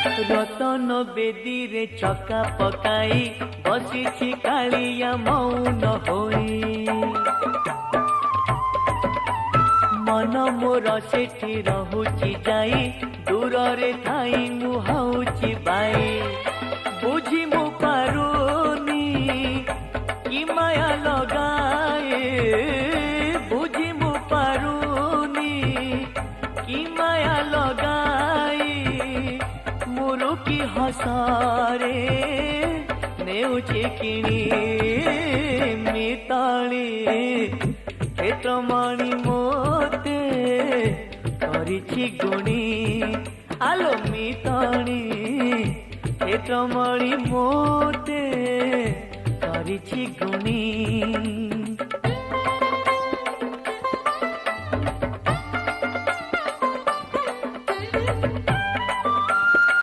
रतन बेदी रे चका पकाई बसी कालिया मौन होई मन मोर सेठी रहुची जाई दूर रे थाई मुहाउची बाई बुझी मु पारुनी कि माया लगाए बुझी मु पारुनी कि माया लगाई मुरु की हसारे नेउची किणी मिताली क्षेत्रमणि मोते करिछि गुणी आलो मिताली क्षेत्रमणि मोते करिछि गुणी।